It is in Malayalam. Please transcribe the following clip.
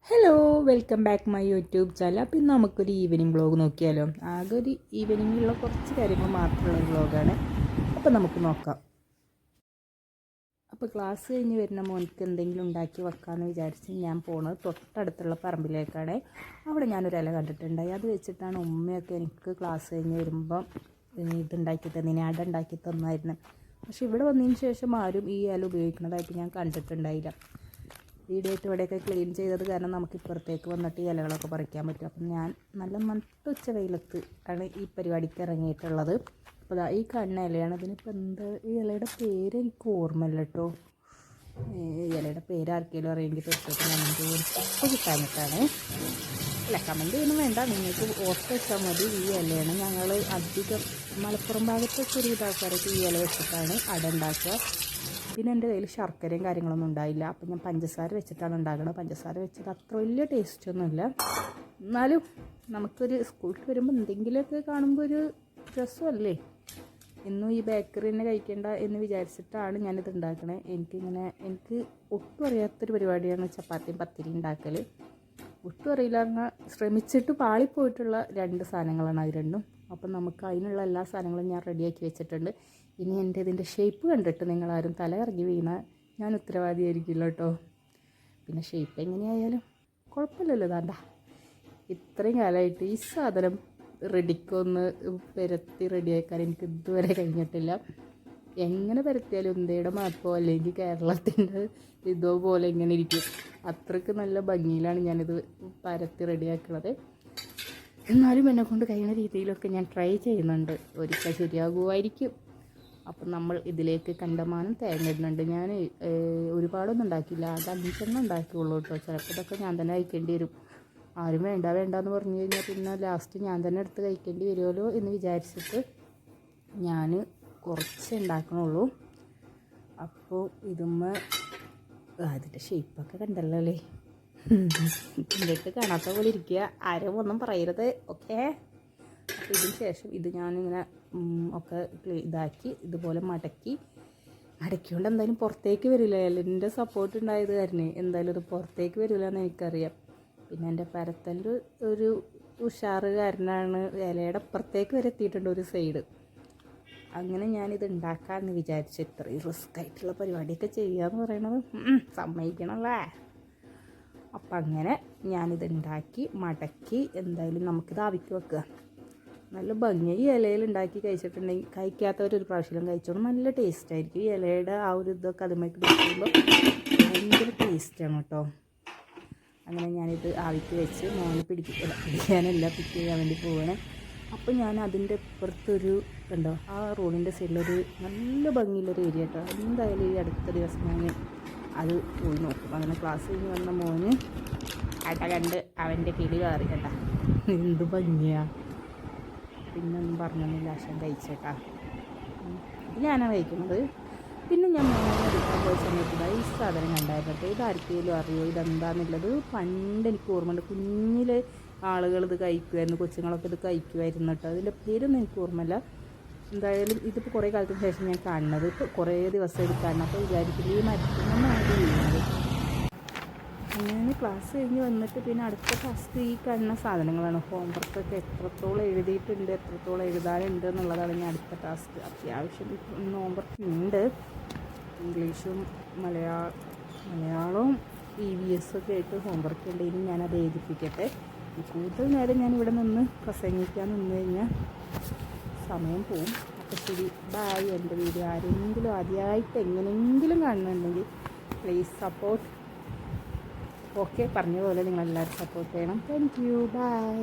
Hello, welcome back my YouTube channel. അപ്പോൾ ഇന്ന് നമുക്കൊരു ഈവനിങ് വ്ളോഗ് നോക്കിയാലോ. ആകെ ഒരു ഈവനിങ്ങിലുള്ള കുറച്ച് കാര്യങ്ങൾ മാത്രമുള്ള ഒരു വ്ളോഗാണ്. അപ്പോൾ നമുക്ക് നോക്കാം. അപ്പോൾ ക്ലാസ് കഴിഞ്ഞ് വരുന്ന മോനിക്ക് എന്തെങ്കിലും ഉണ്ടാക്കി വെക്കാമെന്ന് വിചാരിച്ച് ഞാൻ പോകുന്നത് തൊട്ടടുത്തുള്ള പറമ്പിലേക്കാണ്. അവിടെ ഞാനൊരു ഇല കണ്ടിട്ടുണ്ടായി. അത് വെച്ചിട്ടാണ് ഉമ്മയൊക്കെ എനിക്ക് ക്ലാസ് കഴിഞ്ഞ് വരുമ്പം ഇതുണ്ടാക്കി തന്നിന്, അട ഉണ്ടാക്കി തന്നായിരുന്നു. പക്ഷെ ഇവിടെ വന്നതിന് ശേഷം ആരും ഈ ഇല ഉപയോഗിക്കുന്നതായിട്ട് ഞാൻ കണ്ടിട്ടുണ്ടായില്ല. വീടായിട്ട് ഇവിടെയൊക്കെ ക്ലീൻ ചെയ്തത് കാരണം നമുക്ക് ഇപ്പുറത്തേക്ക് വന്നിട്ട് ഈ ഇലകളൊക്കെ പറിക്കാൻ പറ്റും. അപ്പം ഞാൻ നല്ല നട്ടുച്ച വെയിലത്ത് ആണ് ഈ പരിപാടിക്ക് ഇറങ്ങിയിട്ടുള്ളത്. അപ്പോൾ ഈ കാണുന്ന ഇലയാണ്. ഇതിനിപ്പോൾ എന്താ ഈ ഇലയുടെ പേര് എനിക്ക് ഓർമ്മയില്ല കേട്ടോ. ഇലയുടെ പേര് ആർക്കെങ്കിലും അറിയെങ്കിൽ തീർച്ചയായിട്ടും കമൻറ്റ് ഇപ്പോൾ കിട്ടാനിട്ടാണ്. അല്ല, കമൻറ്റ് ചെയ്യുന്നു വേണ്ട, നിങ്ങൾക്ക് ഓർത്ത് വെച്ചാൽ മതി. ഈ ഇലയാണ് ഞങ്ങൾ അധികം മലപ്പുറം ഭാഗത്തൊക്കെ ഒരു ആൾക്കാരൊക്കെ ഈ ഇല വെച്ചിട്ടാണ് അട ഉണ്ടാക്കുക. പിന്നെ എൻ്റെ കയ്യിൽ ശർക്കരയും കാര്യങ്ങളൊന്നും ഉണ്ടായില്ല. അപ്പം ഞാൻ പഞ്ചസാര വെച്ചിട്ടാണ് ഉണ്ടാക്കുന്നത്. പഞ്ചസാര വെച്ചത് അത്ര വലിയ ടേസ്റ്റൊന്നുമില്ല. എന്നാലും നമുക്കൊരു സ്കൂളിൽ വരുമ്പോൾ എന്തെങ്കിലുമൊക്കെ കാണുമ്പോൾ ഒരു രസമല്ലേ. ഇന്നും ഈ ബേക്കറി തന്നെ കഴിക്കേണ്ട എന്ന് വിചാരിച്ചിട്ടാണ് ഞാനിത് ഉണ്ടാക്കണേ. എനിക്ക് ഒട്ടും അറിയാത്തൊരു പരിപാടിയാണ് ചപ്പാത്തിയും പത്തിരി ഉണ്ടാക്കൽ. ഒട്ടും അറിയില്ല എന്നാൽ ശ്രമിച്ചിട്ട് പാളിപ്പോയിട്ടുള്ള രണ്ട് സാധനങ്ങളാണ് അത് രണ്ടും. അപ്പം നമുക്ക് അതിനുള്ള എല്ലാ സാധനങ്ങളും ഞാൻ റെഡിയാക്കി വെച്ചിട്ടുണ്ട്. ഇനി എൻ്റെ ഇതിൻ്റെ ഷേപ്പ് കണ്ടിട്ട് നിങ്ങളാരും തല ഇറങ്ങി വീണാൽ ഞാൻ ഉത്തരവാദിയായിരിക്കില്ല കേട്ടോ. പിന്നെ ഷേപ്പ് എങ്ങനെയായാലും കുഴപ്പമില്ലല്ലോ. താണ്ട ഇത്രയും കാലമായിട്ട് ഈ സാധനം റെഡിക്കൊന്ന് പരത്തി റെഡിയാക്കാൻ എനിക്ക് ഇതുവരെ കഴിഞ്ഞിട്ടില്ല. എങ്ങനെ പരത്തിയാലും ഇന്ത്യയുടെ മാപ്പോ അല്ലെങ്കിൽ കേരളത്തിൻ്റെ ഇതോ പോലെ ഇങ്ങനെ ഇരിക്കും. അത്രയ്ക്ക് നല്ല ഭംഗിയിലാണ് ഞാനിത് പരത്തി റെഡിയാക്കുന്നത്. എന്നാലും എന്നെക്കൊണ്ട് കഴിയുന്ന രീതിയിലൊക്കെ ഞാൻ ട്രൈ ചെയ്യുന്നുണ്ട്. ഒരിക്കൽ ശരിയാകുമായിരിക്കും. അപ്പം നമ്മൾ ഇതിലേക്ക് കണ്ടമാനം തേങ്ങ ഇടുന്നുണ്ട്. ഞാൻ ഒരുപാടൊന്നും ഉണ്ടാക്കില്ല, അത് 5 ഉണ്ടാക്കിയുള്ളൂ കേട്ടോ. ചിലപ്പോൾ ഇതൊക്കെ ഞാൻ തന്നെ കഴിക്കേണ്ടി വരും. ആരും വേണ്ടെന്ന് പറഞ്ഞു കഴിഞ്ഞാൽ പിന്നെ ലാസ്റ്റ് ഞാൻ തന്നെ എടുത്ത് കഴിക്കേണ്ടി വരുമല്ലോ എന്ന് വിചാരിച്ചിട്ട് ഞാൻ കുറച്ച് ഉണ്ടാക്കണുള്ളൂ. അപ്പോൾ അതിൻ്റെ ഷേപ്പൊക്കെ കണ്ടല്ലോ അല്ലേ. ഇതിലേക്ക് കാണാത്ത പോലെ ഇരിക്കുക, ആരും ഒന്നും പറയരുത്, ഓക്കെ. അപ്പോൾ ഇതിന് ശേഷം ഇത് ഞാനിങ്ങനെ ഒക്കെ ഇതാക്കി ഇതുപോലെ മടക്കിക്കൊണ്ട് എന്തായാലും പുറത്തേക്ക് വരില്ല. എൻ്റെ സപ്പോർട്ട് ഉണ്ടായത് കാരണം എന്തായാലും ഇത് പുറത്തേക്ക് വരില്ല എന്ന് എനിക്കറിയാം. പിന്നെ എൻ്റെ പരത്തൻ്റെ ഒരു ഉഷാറുകാരനാണ് ഇലയുടെ അപ്പുറത്തേക്ക് വരെ എത്തിയിട്ടുണ്ട് ഒരു സൈഡ്. അങ്ങനെ ഞാനിത് ഉണ്ടാക്കാമെന്ന് വിചാരിച്ചു. ഇത്രയും റിസ്ക് ആയിട്ടുള്ള പരിപാടിയൊക്കെ ചെയ്യുകയെന്ന് പറയണത് സമ്മതിക്കണമല്ലേ. അപ്പം അങ്ങനെ ഞാനിത് ഉണ്ടാക്കി മടക്കി എന്തായാലും നമുക്കിത് ആവിക്ക് വെക്കുക. നല്ല ഭംഗി. ഈ ഇലയിൽ ഉണ്ടാക്കി കഴിച്ചിട്ടുണ്ടെങ്കിൽ കഴിക്കാത്തവരൊരു പ്രാവശ്യം കഴിച്ചോളൂ. നല്ല ടേസ്റ്റായിരിക്കും. ഈ ഇലയുടെ ആ ഒരു ഇതൊക്കെ അതുമേക്ക് വെക്കുമ്പോൾ ഭയങ്കര ടേസ്റ്റാണ് കേട്ടോ. അങ്ങനെ ഞാനിത് ആവിക്ക് വെച്ച് മോനെ പിടിക്കാനല്ല പിക്ക് ചെയ്യാൻ വേണ്ടി പോവുകയാണ്. അപ്പോൾ ഞാൻ അതിൻ്റെ ഇപ്പുറത്തൊരു കണ്ടോ ആ റോഡിൻ്റെ സൈഡിലൊരു നല്ല ഭംഗിയുള്ളൊരു ഏരിയ കേട്ടോ. എന്തായാലും ഈ അടുത്ത ദിവസം ഞാൻ അത് പോയി നോക്കും. അങ്ങനെ ക്ലാസ് കഴിഞ്ഞ് വന്ന മോന് അട കണ്ട് അവൻ്റെ കിളി കയറി കേട്ടാ. എന്ത് ഭംഗിയാണ്. പിന്നെ ഒന്നും പറഞ്ഞൊന്നുമില്ല, ആശം കഴിച്ചേട്ടാ. ഇത് ഞാനാണ് കഴിക്കുന്നത്. പിന്നെ ഞാൻ മോനെ എടുക്കാൻ പോയ സമയത്ത് ഈ സാധനം കണ്ടായിരുന്നു. ഇതാർക്കെങ്കിലും അറിയോ ഇതെന്താണെന്നുള്ളത്? പണ്ട് എനിക്ക് ഓർമ്മയുണ്ട്, കുഞ്ഞിലെ ആളുകൾ ഇത് കഴിക്കുമായിരുന്നു, കൊച്ചുങ്ങളൊക്കെ ഇത് കഴിക്കുമായിരുന്നു കേട്ടോ. അതിൻ്റെ പേരൊന്നും എനിക്ക് ഓർമ്മയില്ല. എന്തായാലും ഇതിപ്പോൾ കുറേ കാലത്തിന് ശേഷം ഞാൻ കാണുന്നത്. ഇപ്പോൾ കുറേ ദിവസം എടുക്കാണ്. അപ്പോൾ വിചാരിക്കില്ല ഈ മരത്തിനൊന്നാണ് ചെയ്യുന്നത്. അങ്ങനെ ക്ലാസ് കഴിഞ്ഞ് വന്നിട്ട് പിന്നെ അടുത്ത ടാസ്ക് ഈ കാണുന്ന സാധനങ്ങളാണ്. ഹോംവർക്കൊക്കെ എത്രത്തോളം എഴുതിയിട്ടുണ്ട്, എത്രത്തോളം എഴുതാനുണ്ട് എന്നുള്ളതാണ് ഞാൻ അടുത്ത ടാസ്ക്. അത്യാവശ്യം ഹോംവർക്ക് ഉണ്ട്. ഇംഗ്ലീഷും മലയാളവും EVS ഒക്കെ ആയിട്ട് ഹോംവർക്ക് ഉണ്ട്. ഇനി ഞാനത് എഴുതിപ്പിക്കട്ടെ. കൂടുതൽ നേരം ഞാനിവിടെ നിന്ന് പ്രസംഗിക്കാൻ നിന്ന് കഴിഞ്ഞാൽ സമയം പോവും. അപ്പോൾ ശരി, ബായ്. എൻ്റെ വീഡിയോ ആരെങ്കിലും ആദ്യമായിട്ട് എങ്ങനെയെങ്കിലും കാണുന്നുണ്ടെങ്കിൽ പ്ലീസ് സപ്പോർട്ട്. ഓക്കെ, പറഞ്ഞ പോലെ നിങ്ങളെല്ലാവരും സപ്പോർട്ട് ചെയ്യണം. Thank you, by.